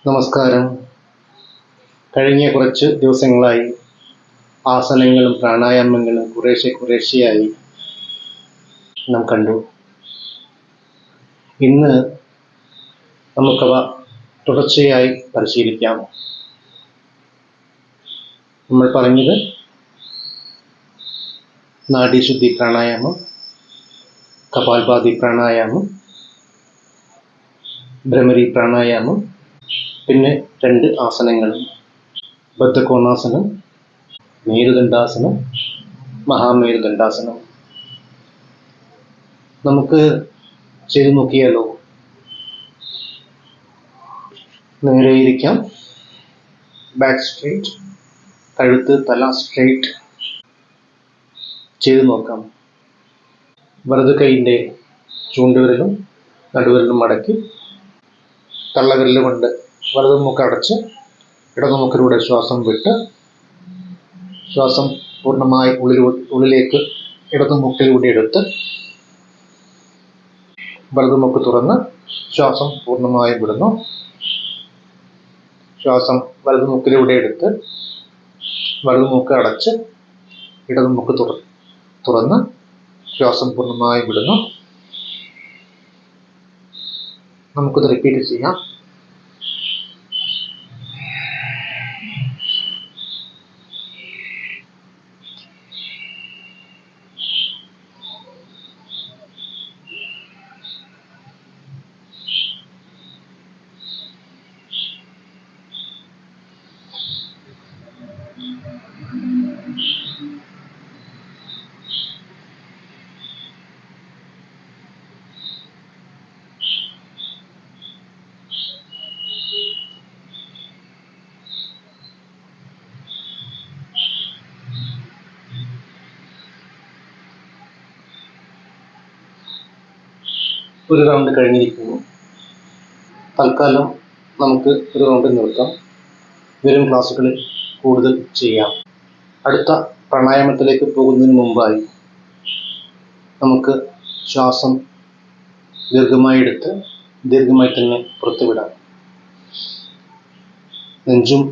നമസ്കാരം. കഴിഞ്ഞ കുറച്ച് ദിവസങ്ങളായി ആസനങ്ങളും പ്രാണായാമങ്ങളും കുറേശ്ശെയായി നാം കണ്ടു. ഇന്ന് നമുക്കവ തുടർച്ചയായി പരിശീലിക്കാം. നമ്മൾ പറഞ്ഞത് നാഡീശുദ്ധി പ്രാണായാമം, കപാൽഭാതി പ്രാണായാമം, ഭ്രമരി പ്രാണായാമം, പിന്നെ 2 ആസനങ്ങളും, ബദ്ധകോണാസനം, മേരുദണ്ഡാസനം, മഹാമേരുദണ്ഡാസനം. നമുക്ക് ചെയ്തു നോക്കിയാലോ? നേരെ ഇരിക്കാം, ബാക്ക് സ്ട്രെയിറ്റ്, കഴുത്ത് തല സ്ട്രെയിറ്റ്. ചെയ്തു നോക്കാം. വലത് കൈയിൻ്റെ ചൂണ്ടുവിരലും നടുവിരലും മടക്കി തള്ളവിരൽ കൊണ്ട് വലതു മൂക്ക് അടച്ച് ഇടതു മൂക്കിലൂടെ ശ്വാസം വിട്ട് ശ്വാസം പൂർണ്ണമായി ഉള്ളിലേക്ക് ഇടതു മൂക്കിലൂടെ എടുത്ത് വലതു മൂക്ക് തുറന്ന് ശ്വാസം പൂർണ്ണമായി വിടുന്നു. ശ്വാസം വലതു മൂക്കിലൂടെ എടുത്ത് വലതു മൂക്ക് അടച്ച് ഇടതു മൂക്ക് തുറന്ന് ശ്വാസം പൂർണ്ണമായി വിടുന്നു. നമുക്കിത് റിപ്പീറ്റ് ചെയ്യാം. ഒരു റൗണ്ട് കഴിഞ്ഞിരിക്കുന്നു. തൽക്കാലം നമുക്ക് ഒരു റൗണ്ട് നിർത്താം. വരും ക്ലാസ്സുകളിൽ കൂടുതൽ ചെയ്യാം. അടുത്ത പ്രാണായാമത്തിലേക്ക് പോകുന്നതിന് മുമ്പായി നമുക്ക് ശ്വാസം ദീർഘമായി എടുത്ത് ദീർഘമായി തന്നെ പുറത്തുവിടാം. നെഞ്ചും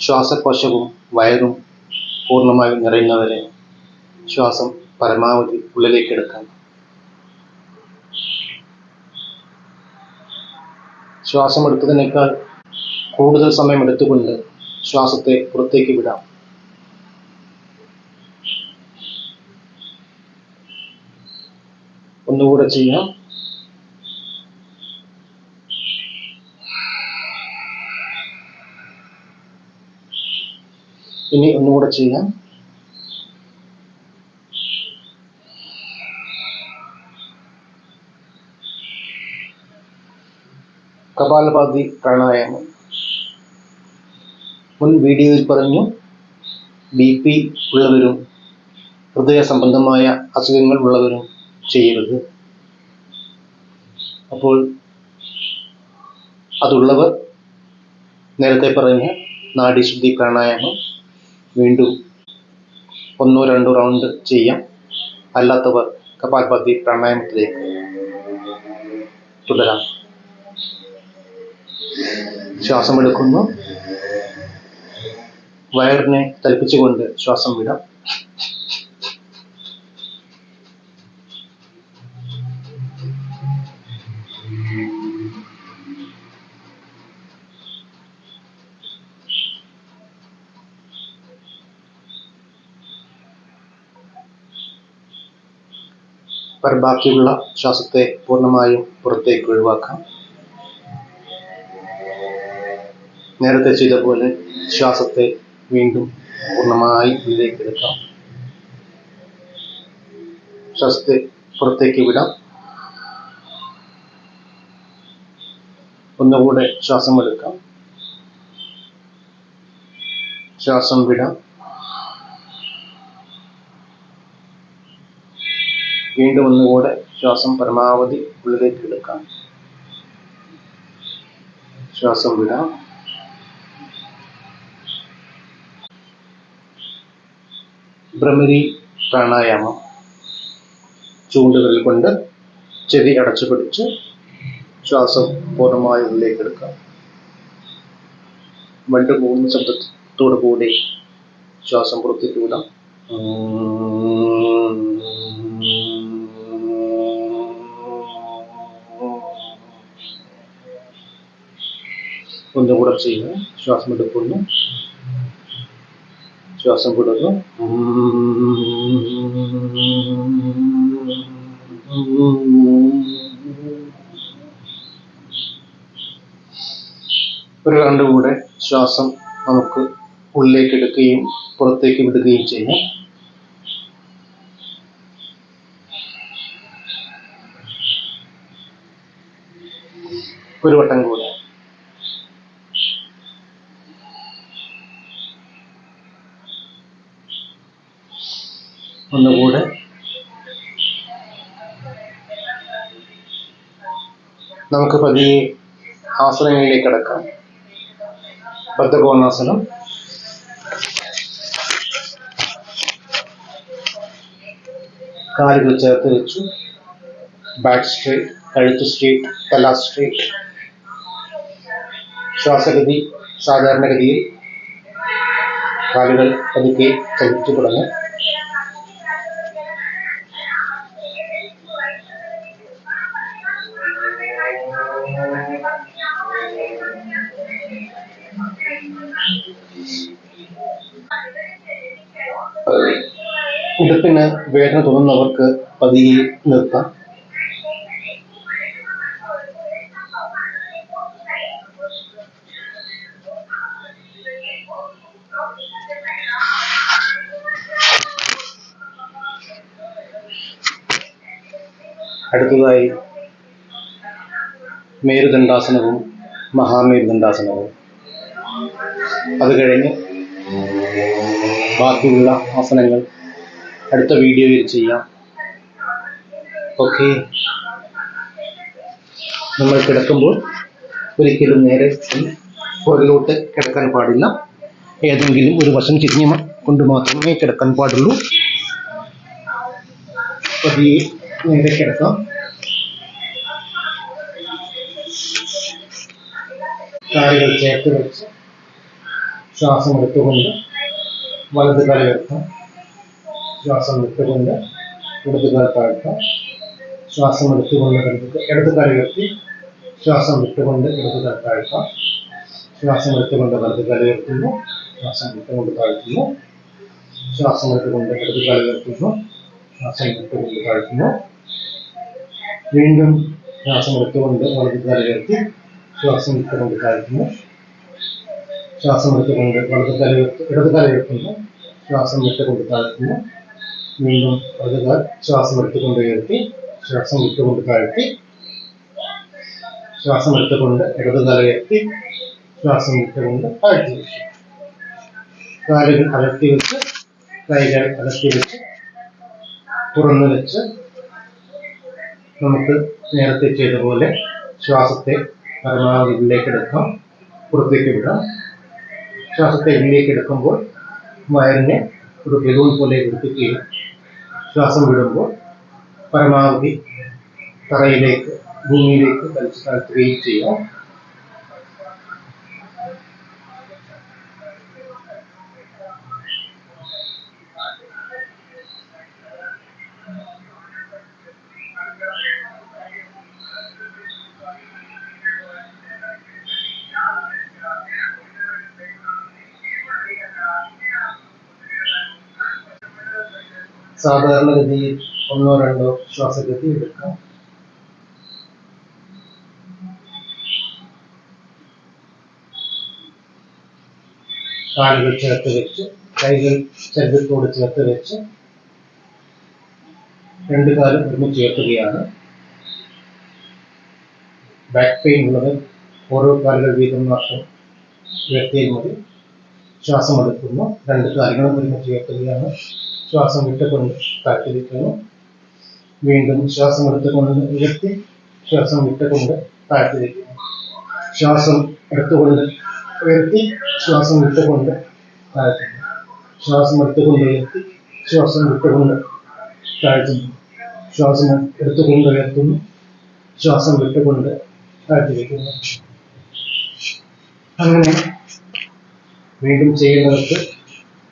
ശ്വാസകോശവും വയറും പൂർണ്ണമായും നിറയുന്നവരെ ശ്വാസം പരമാവധി ഉള്ളിലേക്ക് എടുക്കാം. ശ്വാസം എടുത്തതിനേക്കാൾ കൂടുതൽ സമയം എടുത്തുകൊണ്ട് ശ്വാസത്തെ പുറത്തേക്ക് വിടാം. ഒന്നുകൂടെ ചെയ്യാം. ഇനി ഒന്നുകൂടെ ചെയ്യാം. കപാലഭാതി പ്രാണായാമം. മുൻ വീഡിയോയിൽ പറഞ്ഞു, BP ഉള്ളവരും ഹൃദയ സംബന്ധമായ അസുഖങ്ങൾ ഉള്ളവരും ചെയ്യരുത്. അപ്പോൾ അതുള്ളവർ നേരത്തെ പറഞ്ഞ നാഡീശുദ്ധി പ്രാണായാമം വീണ്ടും 1-2 റൗണ്ട് ചെയ്യാം. അല്ലാത്തവർ കപാൽഭാതി പ്രാണായാമത്തിലേക്ക് തുടരാം. ശ്വാസം എടുക്കുന്നു. വയറിനെ തൽപ്പിച്ചുകൊണ്ട് ശ്വാസം വിടാം. ബാക്കിയുള്ള ശ്വാസത്തെ പൂർണ്ണമായും പുറത്തേക്ക് ഒഴിവാക്കാം. നേരത്തെ ചെയ്ത പോലെ ശ്വാസത്തെ വീണ്ടും പൂർണ്ണമായി ഉള്ളിലേക്ക് എടുക്കാം. ശ്വാസത്തെ പുറത്തേക്ക് വിടാം. ഒന്നുകൂടെ ശ്വാസം എടുക്കാം. ശ്വാസം വിടാം. വീണ്ടും ഒന്നുകൂടെ ശ്വാസം പരമാവധി ഉള്ളിലേക്ക് എടുക്കാം. ശ്വാസം വിടാം. ഭ്രമരി പ്രാണായാമം. ചൂണ്ടുവിരൽ കൊണ്ട് ചെവി അടച്ചു പിടിച്ച് ശ്വാസം പൂർണ്ണമായി ഉള്ളിലേക്ക് എടുക്കാം. വണ്ട് മൂന്ന് ശബ്ദത്തോടു കൂടി ശ്വാസം പുറത്തേക്ക് വിടാം. ഒന്നുകൂടെ ചെയ്യുക. ശ്വാസം എടുക്കുന്നു, ശ്വാസം വിടുന്നു. ഒരു റൗണ്ട് കൂടെ ശ്വാസം നമുക്ക് ഉള്ളിലേക്ക് എടുക്കുകയും പുറത്തേക്ക് വിടുകയും ചെയ്യാം. ഒരു വട്ടം കൂടെ. ഒന്നുകൂടെ. നമുക്ക് പതിയെ ആസനങ്ങളിലേക്ക് കടക്കാം. ബദ്ധകോണാസനം. കാലുകൾ ചേർത്ത് വെച്ചു. ബാക്ക് സ്ട്രേറ്റ്, കഴുത്ത് സ്ട്രേറ്റ്, തല സ്ട്രേറ്റ്. ശ്വാസഗതി സാധാരണഗതിയിൽ കാലുകൾ പതുക്കെ ചലിച്ചു തുടങ്ങും. ഇടുപ്പിന് വേദന തോന്നുന്നവർക്ക് പതിയെ നിർത്താം. അടുത്തതായി മേരുദണ്ഡാസനവും മഹാമേരുദണ്ഡാസനവും. അത് കഴിഞ്ഞ് ബാക്കിയുള്ള ആസനങ്ങൾ അടുത്ത വീഡിയോയിൽ ചെയ്യാം. ഓക്കെ. നമ്മൾ കിടക്കുമ്പോൾ ഒരിക്കലും നേരെ പുറകിലോട്ട് കിടക്കാൻ പാടില്ല. ഏതെങ്കിലും ഒരു വശം തിരിഞ്ഞ് കൊണ്ട് മാത്രമേ കിടക്കാൻ പാടുള്ളൂ. പതിയെ നേരെ കിടക്കാം. കാലുകൾ ചേർത്ത് വെച്ച് ശ്വാസം എടുത്തുകൊണ്ട് വലത് കാൽ ഉയർത്താം. ശ്വാസം വിട്ടുകൊണ്ട് ഇടത് കാൽ താഴ്ത്താം. ശ്വാസം എടുത്തുകൊണ്ട് ഇടത് കാൽ ഉയർത്തി ശ്വാസം വിട്ടുകൊണ്ട് ഇടത് കാൽ താഴ്ത്താം. ശ്വാസം എടുത്തുകൊണ്ട് വലത് കാൽ ഉയർത്തുന്നു. ശ്വാസം വിട്ടുകൊണ്ട് താഴ്ത്തുന്നു. ശ്വാസം എടുത്തുകൊണ്ട് ഇടത് കാൽ ഉയർത്തുന്നു. ശ്വാസം വിട്ടുകൊണ്ട് താഴ്ത്തുന്നു. വീണ്ടും ശ്വാസം എടുത്തുകൊണ്ട് വലത് കാൽ ഉയർത്തി ശ്വാസം വിട്ടുകൊണ്ട് താഴ്ത്തുന്നു. ശ്വാസം എടുത്തുകൊണ്ട് വലത് കാൽ ഇടത് കാൽ ഉയർത്തുന്നു. ശ്വാസം വിട്ടുകൊണ്ട് താഴ്ത്തുന്നു. വീണ്ടും വലത് കാൽ ശ്വാസം എടുത്തുകൊണ്ട് ഉയർത്തി ശ്വാസം വിട്ടുകൊണ്ട് താഴ്ത്തി. ശ്വാസം എടുത്തുകൊണ്ട് ഇടത് കാൽ ഉയർത്തി ശ്വാസം വിട്ടുകൊണ്ട് താഴ്ത്തി വെച്ചു. കാലുകൾ അകത്തി വെച്ച് കൈകൾ അകത്തി വെച്ച് തുറന്നു വെച്ച് നമുക്ക് നേരത്തെ ചെയ്ത പോലെ ശ്വാസത്തെ പരമാവധി ഉള്ളിലേക്ക് എടുക്കാം, പുറത്തേക്ക് വിടാം. ശ്വാസത്തെ ഉള്ളിലേക്ക് എടുക്കുമ്പോൾ വയറിനെ ഒരു ബലൂൺ പോലെ പിടിപ്പിക്കുകയും ശ്വാസം വിടുമ്പോൾ പരമാവധി തറയിലേക്ക് ഭൂമിയിലേക്ക് വലിച്ചു താഴ്ത്തുകയും ചെയ്യാം. സാധാരണഗതിയിൽ 1-2 ശ്വാസഗതി എടുക്കാം. കാലുകൾ ചേർത്ത് വെച്ച് കൈകൾ ശരീരത്തോട് ചേർത്ത് വെച്ച് 2 കാലും ഒരുമിച്ച് ചേർക്കുകയാണ്. ബാക്ക് പെയിൻ ഉള്ളവർ ഓരോ കാലുകൾ വീതം മാത്രം ഉയർത്തിയാൽ മതി. ശ്വാസം എടുക്കുന്നു. 2 കാലുകളും ഒരുമിച്ച് ചേർക്കുകയാണ്. ശ്വാസം വിട്ടുകൊണ്ട് താഴ്ത്തി വയ്ക്കുന്നു. വീണ്ടും ശ്വാസം എടുത്തുകൊണ്ട് ഉയർത്തി ശ്വാസം വിട്ടുകൊണ്ട് താഴ്ത്തി വയ്ക്കുന്നു. ശ്വാസം എടുത്തുകൊണ്ട് ഉയർത്തി ശ്വാസം വിട്ടുകൊണ്ട് താഴ്ത്തുന്നു. ശ്വാസം എടുത്തുകൊണ്ട് ഉയർത്തി ശ്വാസം വിട്ടുകൊണ്ട് താഴ്ത്തുന്നു. ശ്വാസം എടുത്തുകൊണ്ട് ഉയർത്തുന്നു. ശ്വാസം വിട്ടുകൊണ്ട് താഴ്ത്തി വയ്ക്കുന്നു. അങ്ങനെ വീണ്ടും ചെയ്യുന്നവർക്ക്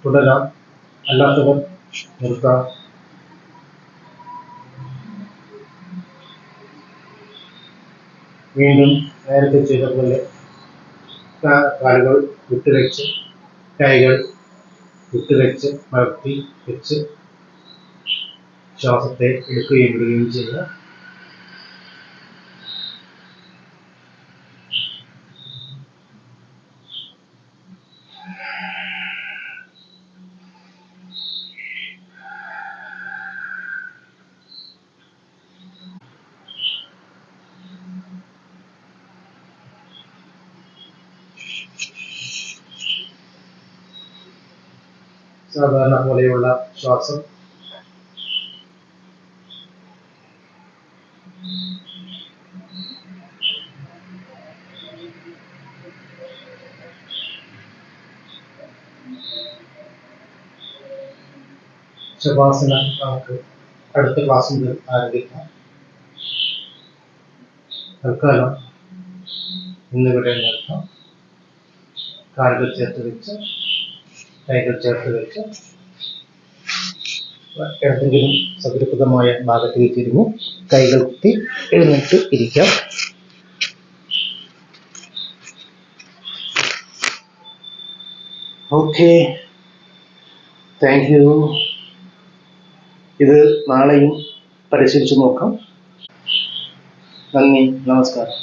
തുടരാം, അല്ലാത്തവർ നിർത്താം. വീണ്ടും നേരത്തെ ചെയ്ത പോലെ കാലുകൾ വിട്ടുവെച്ച് കൈകൾ വിട്ടുവെച്ച് മലർത്തി വെച്ച് ശ്വാസത്തെ എടുക്കുകയും വിടുകയും ചെയ്യുക. സാധാരണ പോലെയുള്ള ശ്വാസം. ശവാസന നമുക്ക് അടുത്ത ക്ലാസ് മുതൽ ആരംഭിക്കാം. തൽക്കാലം ഇന്നിവിടെ നിർത്താം. കാലുകൾ ചേർത്ത് വെച്ച് കൈകൾ ചേർത്ത് വെച്ച് ഏതെങ്കിലും സൗകര്യപ്രദമായ ഭാഗത്തേക്ക് തിരിഞ്ഞ് കൈകൾ കുത്തി എഴുന്നേറ്റ് ഇരിക്കാം. Okay, thank you. ഇത് നാളെയും പരിശീലിച്ചു നോക്കാം. നന്ദി, നമസ്കാരം.